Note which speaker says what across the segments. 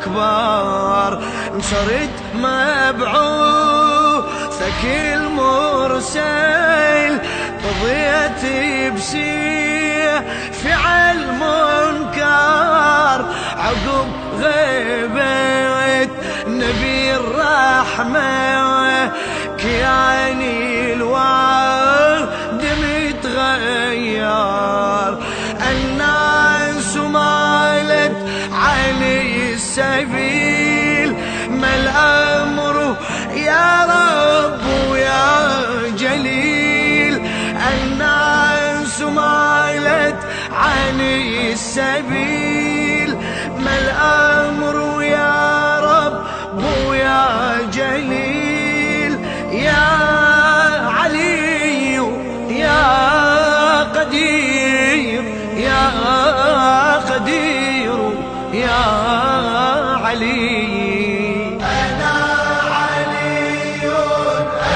Speaker 1: الأكبر صرت مبعوثك المرسل قضيت بسيف فعل منكر عقب غيبة نبي الرحمة كياني الوعد متغير الناس مالت علي السبيل ما الأمر يا رب ويا جليل الناس مالت علي السبيل ما الأمر يا رب ويا جليل يا علي يا قدير يا قدير يا علي
Speaker 2: أنا علي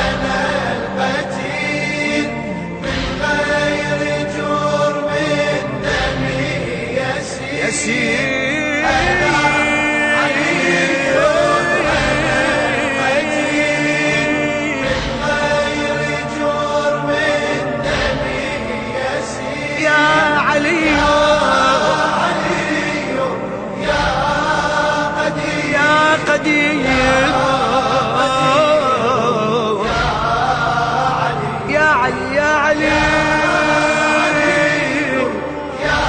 Speaker 2: أنا المتين من غير جرم الدم يسير
Speaker 1: قدير يا علي يا علي
Speaker 2: يا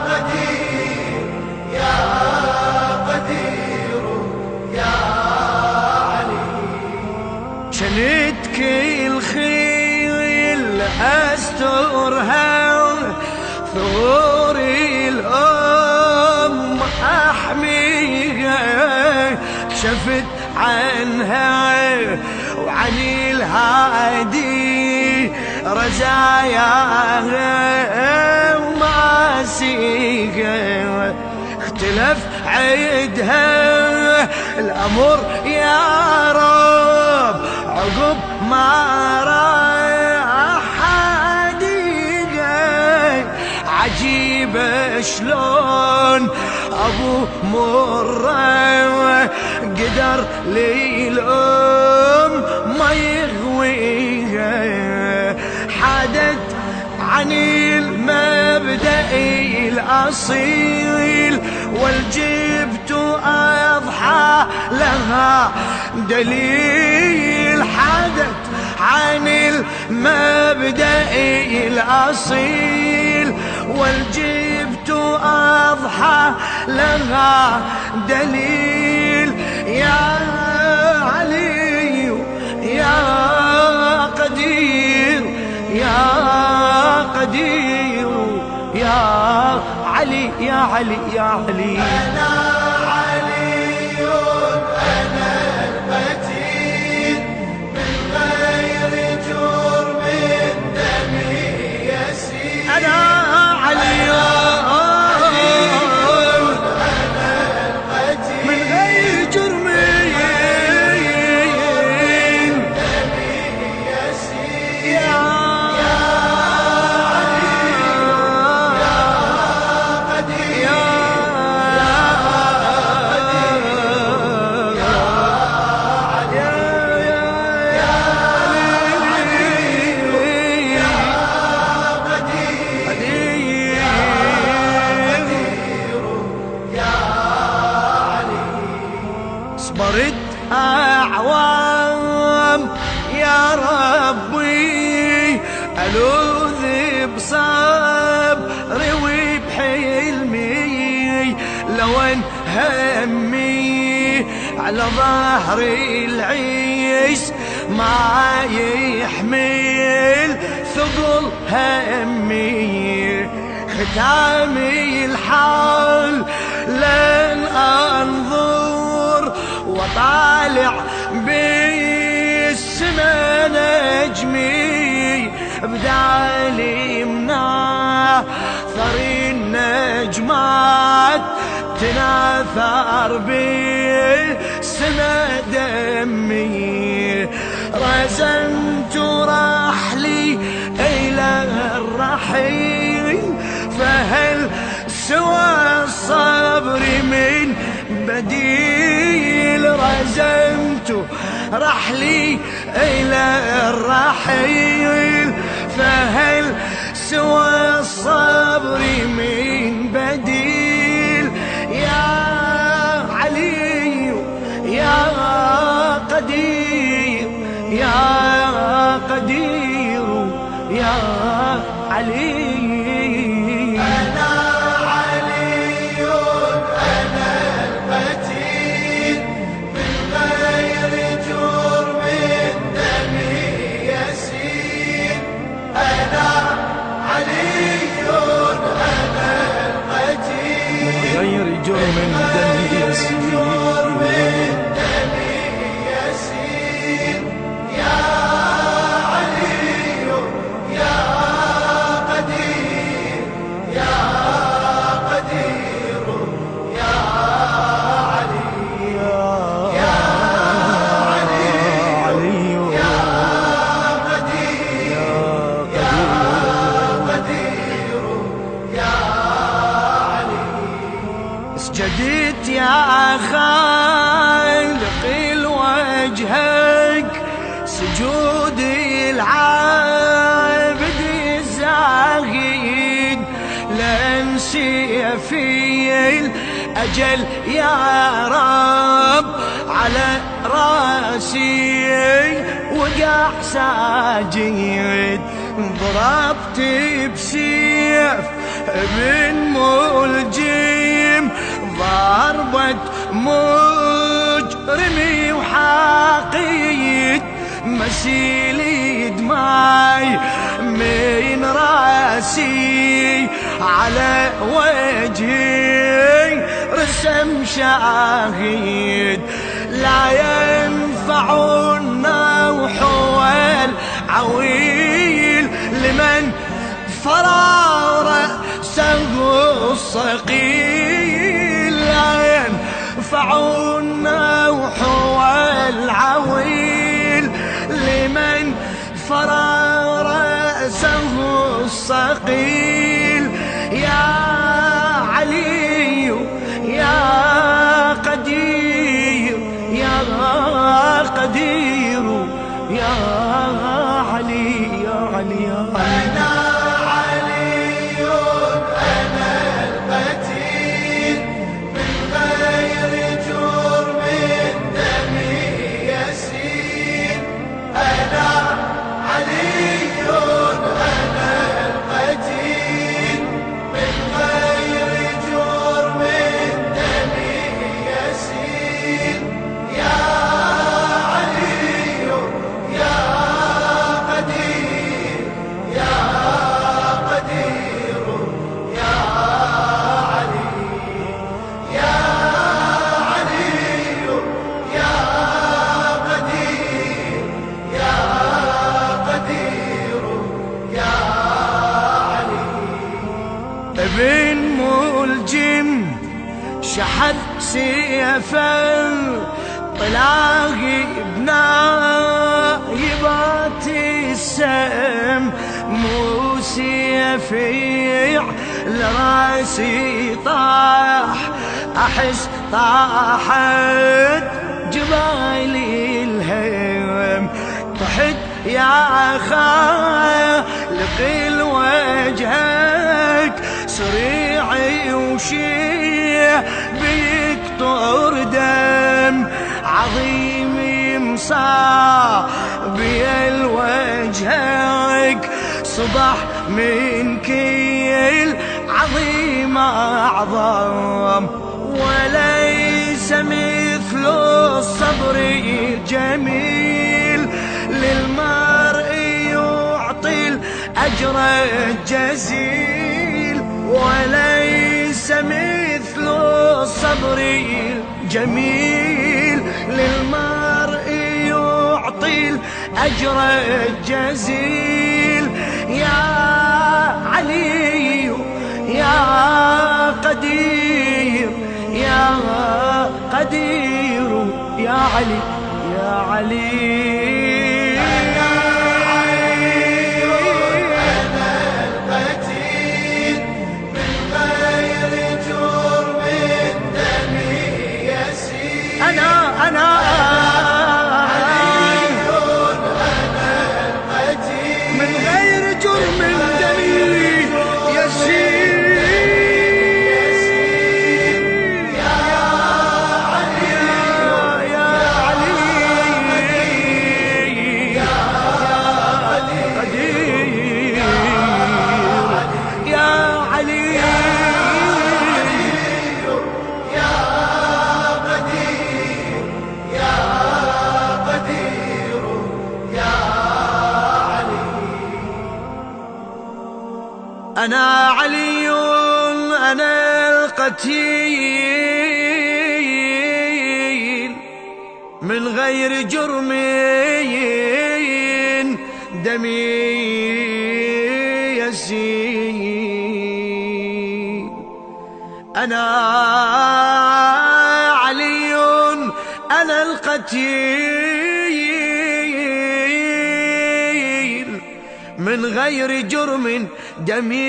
Speaker 2: قدير يا قدير يا علي
Speaker 1: شنت كل خيل أسترها ثوري الأم أحميها كشفت عنها وعن الهادي رزاياها وماسيها اختلف عيدها الأمر يا رب عقب ما راح عجيبة شلون أبو مرة قدر لي الأم ما يغويها حدث عن المبدأ الأصيل والجبت أضحى لها دليل حدث عن المبدأ الأصيل والجبت أضحى لها دليل يا علي يا قدير يا قدير يا علي يا علي يا علي
Speaker 2: أنا علي أنا المتين من غير جرم الدم يسير
Speaker 1: أنا علي من غير جرم
Speaker 2: الدم يسير
Speaker 1: يا صبرت أعوام يا ربي ألوذ بصبري وبحلمي لو ان همي على ظهري العيش ما يحمل ثقل همي ختامي الحال لن انظر وطالع بالسما نجمي بدالي مناثر النجمات تناثر بالسما دمي رزنت رحلي إلى الرحيل فهل سوى الصبر من بديل، رزمت رحلي إلى الرحيل، فهل سوى الصبر من بديل؟ يا علي يا قدير يا قدير يا علي.
Speaker 2: أنا علي أنا المتين، من غير جرم دمي يسيل. أنا علي أنا المتين،
Speaker 1: من غير جرم دمي يسيل. اسجدت يا خالق الوجهك، سجودي العابد الزاهد، لانسي في الأجل يا رب على راسي وقع ساجد. ضربت بسيف ابن ملجم، ضربة مجرمي وحاقيد، مسيلي دماي من راسي على وجهي رسم شاهد. لا ينفع النوح والعويل لمن فرار رأسه الصقيل. لا ينفع النوح والعويل لمن فرار رأسه الصقيل. يا علي يا قدير يا قدير يا علي يا علي يا علي.
Speaker 2: أنا علي أنا المتين، من غير جرم دمي يسيل. أنا علي أنا المتين، من غير جرم دمي يسيل. يا علي يا قدير يا قدير يا علي. يا علي يا قدير يا قدير يا علي.
Speaker 1: ابن ملجم شحذ سيفا، طلاقي بنايبات السم، مو سيفي لراسي طاح، احس طاحت جبالي الهم. طحت يا خالق الوجهك، صريعي وشيع بيكتر دم، عظيم مصابي الوجهك، صبح من كيل عظيم أعظم. وليس مثل الصبر الجميل، للمرء يعطي الأجر الجزيل. وليس مثل الصبر الجميل، للمرء يعطي الأجر الجزيل. يا علي يا قدير يا قدير يا علي يا علي. قتيل من غير جرم دمي يسيل. أنا علي أنا القتيل من غير جرم دمي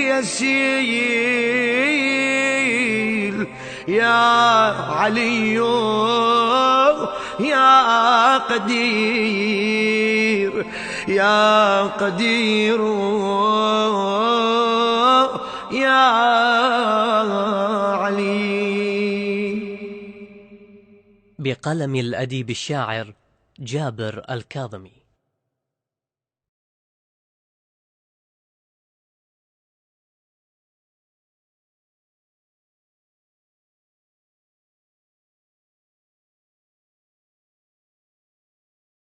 Speaker 1: يسيل. يا علي يا قدير يا قدير يا علي.
Speaker 3: بقلم الأديب الشاعر جابر الكاظمي.